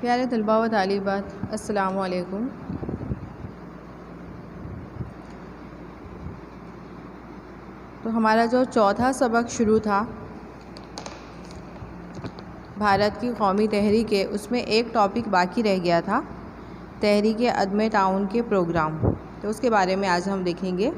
प्यारे तलबा व तालिबात, अस्सलामु अलैकुम। तो हमारा जो चौथा सबक शुरू था भारत की कौमी तहरीक है, उसमें एक टॉपिक बाकी रह गया था, तहरीक अदम ताउन के प्रोग्राम। तो उसके बारे में आज हम देखेंगे।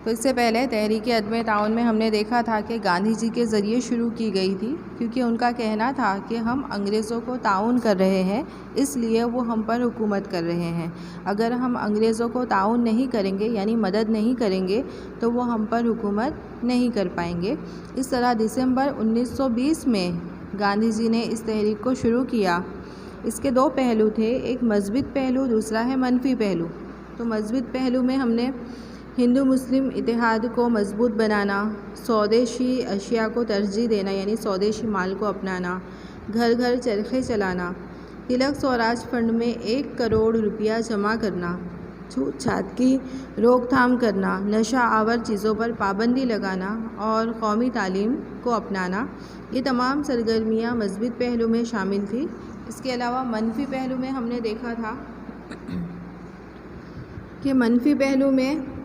तो इससे पहले तहरीक अदम ताउन में हमने देखा था कि गांधी जी के ज़रिए शुरू की गई थी, क्योंकि उनका कहना था कि हम अंग्रेज़ों को ताउन कर रहे हैं, इसलिए वो हम पर हुकूमत कर रहे हैं। अगर हम अंग्रेज़ों को ताउन नहीं करेंगे यानी मदद नहीं करेंगे तो वो हम पर हुकूमत नहीं कर पाएंगे। इस तरह दिसंबर 1920 में गांधी जी ने इस तहरीक को शुरू किया। इसके दो पहलू थे, एक मज़बूत पहलू, दूसरा है मनफी पहलू। तो मज़बूत पहलू में हमने हिंदू मुस्लिम इतिहाद को मजबूत बनाना, स्वदेशी अशिया को तरजीह देना यानी स्वदेशी माल को अपनाना, घर घर चरखे चलाना, तिलक स्वराज फंड में 1 करोड़ रुपया जमा करना, छूत छात की रोकथाम करना, नशा आवर चीज़ों पर पाबंदी लगाना और कौमी तालीम को अपनाना, ये तमाम सरगर्मियाँ मजबूत पहलू में शामिल थी। इसके अलावा मनफी पहलू में हमने देखा था कि मनफी पहलू में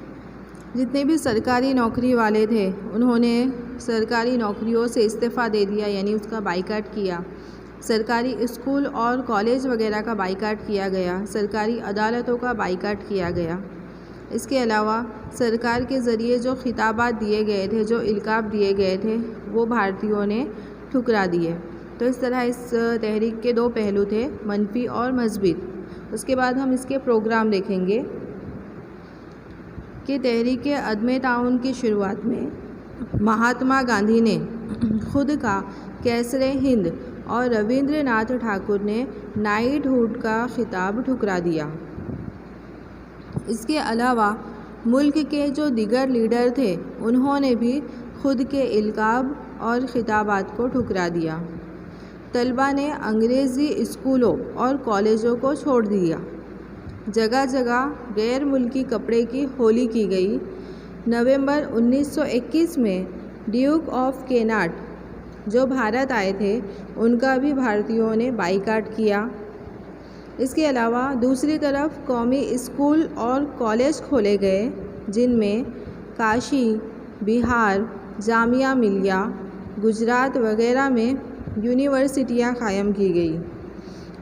जितने भी सरकारी नौकरी वाले थे उन्होंने सरकारी नौकरियों से इस्तीफ़ा दे दिया यानी उसका बाइकाट किया। सरकारी स्कूल और कॉलेज वगैरह का बाइकाट किया गया, सरकारी अदालतों का बाइकाट किया गया। इसके अलावा सरकार के ज़रिए जो खिताबात दिए गए थे, जो इल्काब दिए गए थे, वो भारतीयों ने ठुकरा दिए। तो इस तरह इस तहरीक के दो पहलू थे, मनफी और मज़बूत। उसके बाद हम इसके प्रोग्राम देखेंगे कि तहरीक अदम ताउन की शुरुआत में महात्मा गांधी ने खुद का कैसरे हिंद और रविंद्रनाथ ठाकुर ने नाइटहुड का खिताब ठुकरा दिया। इसके अलावा मुल्क के जो दीगर लीडर थे उन्होंने भी खुद के इल्काब और खिताबात को ठुकरा दिया। तलबा ने अंग्रेज़ी स्कूलों और कॉलेजों को छोड़ दिया। जगह जगह गैर मुल्की कपड़े की होली की गई। नवंबर 1921 में ड्यूक ऑफ केनाट जो भारत आए थे उनका भी भारतीयों ने बाइकाट किया। इसके अलावा दूसरी तरफ कौमी स्कूल और कॉलेज खोले गए, जिनमें काशी, बिहार, जामिया मिलिया, गुजरात वगैरह में यूनिवर्सिटियां कायम की गई।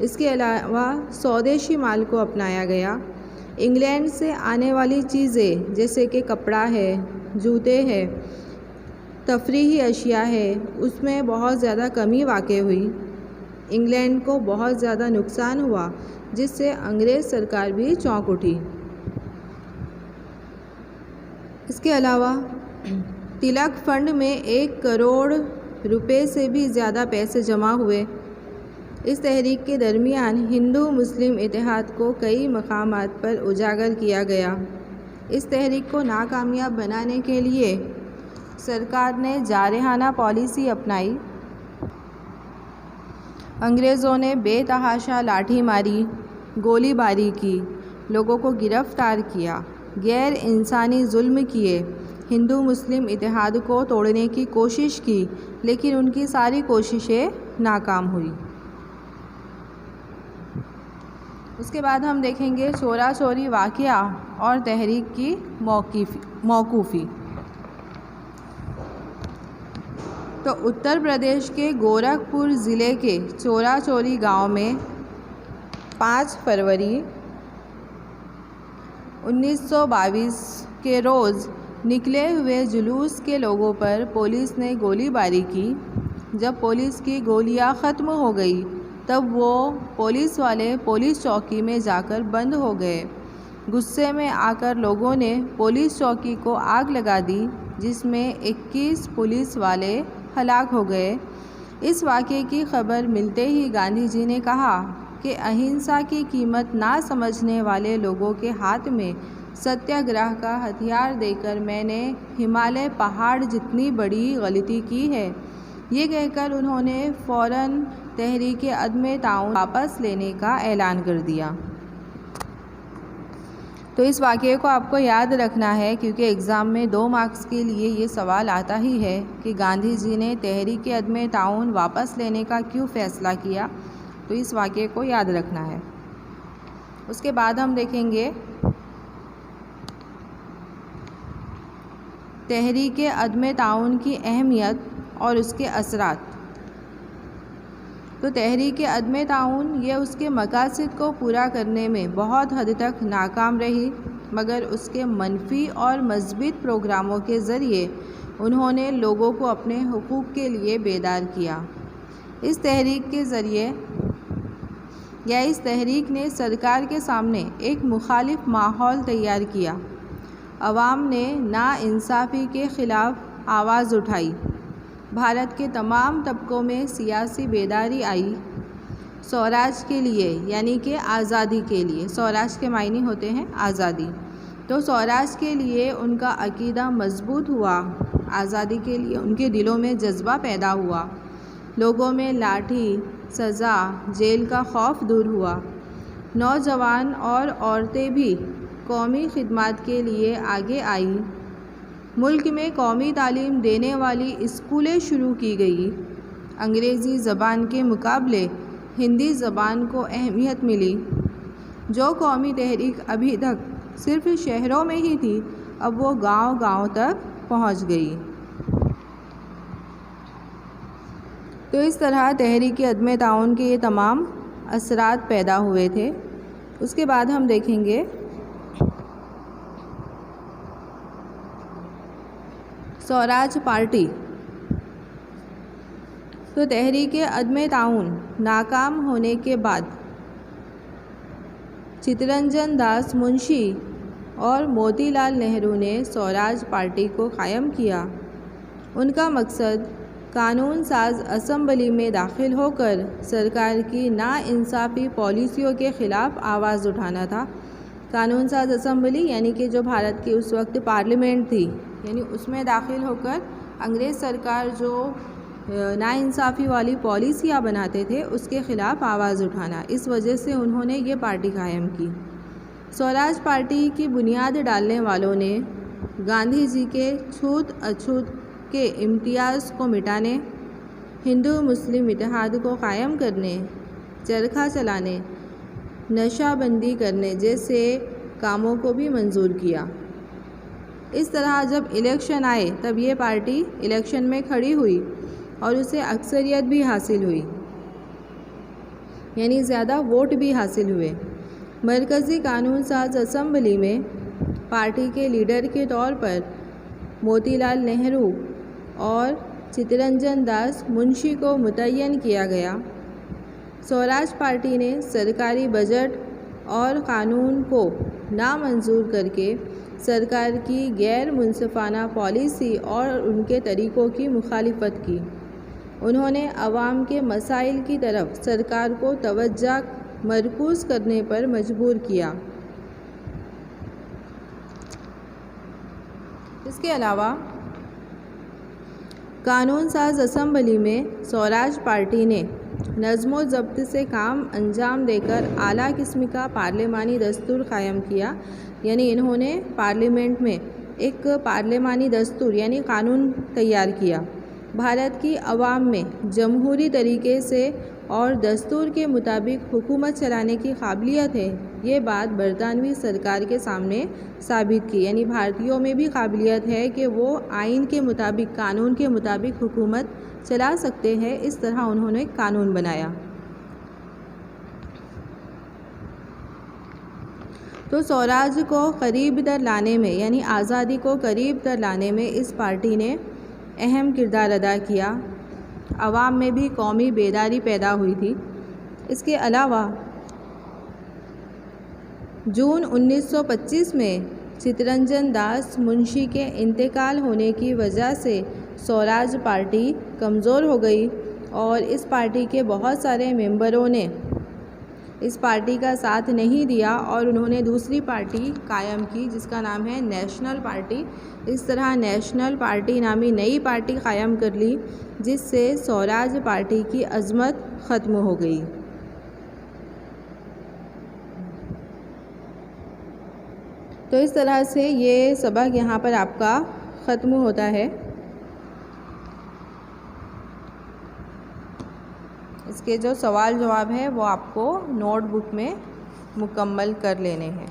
इसके अलावा स्वदेशी माल को अपनाया गया। इंग्लैंड से आने वाली चीज़ें जैसे कि कपड़ा है, जूते हैं, तफरीही अशिया है, उसमें बहुत ज़्यादा कमी वाक़ई हुई। इंग्लैंड को बहुत ज़्यादा नुकसान हुआ, जिससे अंग्रेज़ सरकार भी चौंक उठी। इसके अलावा तिलक फंड में 1 करोड़ रुपए से भी ज़्यादा पैसे जमा हुए। इस तहरीक के दरमियान हिंदू मुस्लिम इतिहाद को कई मकामात पर उजागर किया गया। इस तहरीक को नाकामयाब बनाने के लिए सरकार ने जारहाना पॉलिसी अपनाई। अंग्रेज़ों ने बेतहाशा लाठी मारी, गोलीबारी की, लोगों को गिरफ्तार किया, गैर इंसानी जुल्म किए, हिंदू मुस्लिम इतिहाद को तोड़ने की कोशिश की, लेकिन उनकी सारी कोशिशें नाकाम हुई। उसके बाद हम देखेंगे चोरा चोरी वाक़या और तहरीक की मौकूफ़ी। तो उत्तर प्रदेश के गोरखपुर ज़िले के चोरा चोरी गांव में 5 फरवरी 1922 के रोज़ निकले हुए जुलूस के लोगों पर पुलिस ने गोलीबारी की। जब पुलिस की गोलियां ख़त्म हो गई तब वो पुलिस वाले पुलिस चौकी में जाकर बंद हो गए। गुस्से में आकर लोगों ने पुलिस चौकी को आग लगा दी, जिसमें 21 पुलिस वाले हलाक हो गए। इस वाक़े की खबर मिलते ही गांधी जी ने कहा कि अहिंसा की कीमत ना समझने वाले लोगों के हाथ में सत्याग्रह का हथियार देकर मैंने हिमालय पहाड़ जितनी बड़ी गलती की है। ये कहकर उन्होंने फ़ौरन तहरीक अदम ताउन वापस लेने का ऐलान कर दिया। तो इस वाक़ये को आपको याद रखना है क्योंकि एग्ज़ाम में 2 मार्क्स के लिए ये सवाल आता ही है कि गांधी जी ने तहरीक अदम ताउन वापस लेने का क्यों फ़ैसला किया। तो इस वाक़ये को याद रखना है। उसके बाद हम देखेंगे तहरीक अदम ताउन की अहमियत और उसके असरात। तो तहरीक अदम ताउन ये उसके मकासद को पूरा करने में बहुत हद तक नाकाम रही, मगर उसके मनफी और मज़बूत प्रोग्रामों के ज़रिए उन्होंने लोगों को अपने हुकूक़ के लिए बेदार किया। इस तहरीक के ज़रिए इस तहरीक ने सरकार के सामने एक मुखालिफ माहौल तैयार किया। अवाम ने नाइंसाफ़ी के ख़िलाफ़ आवाज़ उठाई। भारत के तमाम तबकों में सियासी बेदारी आई। स्वराज के लिए यानी कि आज़ादी के लिए, स्वराज के मायने होते हैं आज़ादी, तो स्वराज के लिए उनका अकीदा मजबूत हुआ। आज़ादी के लिए उनके दिलों में जज्बा पैदा हुआ। लोगों में लाठी, सज़ा, जेल का खौफ दूर हुआ। नौजवान और औरतें भी कौमी खिदमत के लिए आगे आई। मुल्क में कौमी तालीम देने वाली स्कूलें शुरू की गई। अंग्रेज़ी ज़बान के मुकाबले हिंदी ज़बान को अहमियत मिली। जो कौमी तहरीक अभी तक सिर्फ़ शहरों में ही थी, अब वो गांव-गांव तक पहुंच गई। तो इस तरह तहरीक अदम ताउन के ये तमाम असरात पैदा हुए थे। उसके बाद हम देखेंगे स्वराज पार्टी। तो तहरीक अदम ताउन नाकाम होने के बाद चित्तरंजन दास मुंशी और मोतीलाल नेहरू ने स्वराज पार्टी को कायम किया। उनका मकसद कानून साज असम्बली में दाखिल होकर सरकार की नाइंसाफ़ी पॉलिसियों के ख़िलाफ़ आवाज़ उठाना था। कानून साज असम्बली यानी कि जो भारत की उस वक्त पार्लियामेंट थी, यानी उसमें दाखिल होकर अंग्रेज़ सरकार जो नाइंसाफ़ी वाली पॉलिसियाँ बनाते थे उसके ख़िलाफ़ आवाज़ उठाना। इस वजह से उन्होंने ये पार्टी कायम की। स्वराज पार्टी की बुनियाद डालने वालों ने गांधी जी के छूत अछूत के इम्तियाज़ को मिटाने, हिंदू मुस्लिम इत्तेहाद को कायम करने, चरखा चलाने, नशाबंदी करने जैसे कामों को भी मंजूर किया। इस तरह जब इलेक्शन आए तब ये पार्टी इलेक्शन में खड़ी हुई और उसे अक्सरियत भी हासिल हुई, यानी ज़्यादा वोट भी हासिल हुए। मरकज़ी कानून साज असम्बली में पार्टी के लीडर के तौर पर मोतीलाल नेहरू और चित्तरंजन दास मुंशी को मुतय्यन किया गया। स्वराज पार्टी ने सरकारी बजट और कानून को नामंजूर करके सरकार की गैर मुनसिफाना पॉलिसी और उनके तरीक़ों की मुखालिफत की। उन्होंने अवाम के मसाइल की तरफ सरकार को तवज्जो मरकूज़ करने पर मजबूर किया। इसके अलावा कानून साज असम्बली में स्वराज पार्टी ने नज़्म ज़ब्त से काम अंजाम देकर आला किस्म का पार्लिमानी दस्तूर कायम किया। यानी इन्होंने पार्लियामेंट में एक पार्लिमानी दस्तूर यानी कानून तैयार किया। भारत की अवाम में जमहूरी तरीके से और दस्तूर के मुताबिक हुकूमत चलाने की काबिलियत है, ये बात बरतानवी सरकार के सामने साबित की। यानी भारतीयों में भी काबिलियत है कि वो आइन के मुताबिक, कानून के मुताबिक हुकूमत चला सकते हैं। इस तरह उन्होंने कानून बनाया। तो स्वराज को करीब तर लाने में यानी आज़ादी को करीब तर लाने में इस पार्टी ने अहम किरदार अदा किया। अवाम में भी कौमी बेदारी पैदा हुई थी। इसके अलावा जून 1925 में चित्तरंजन दास मुंशी के इंतकाल होने की वजह से स्वराज पार्टी कमज़ोर हो गई और इस पार्टी के बहुत सारे मेंबरों ने इस पार्टी का साथ नहीं दिया और उन्होंने दूसरी पार्टी कायम की जिसका नाम है नेशनल पार्टी। इस तरह नेशनल पार्टी नामी नई पार्टी कायम कर ली जिससे स्वराज पार्टी की अज़मत ख़त्म हो गई। तो इस तरह से ये सबक यहाँ पर आपका ख़त्म होता है। इसके जो सवाल जवाब है वो आपको नोटबुक में मुकम्मल कर लेने हैं।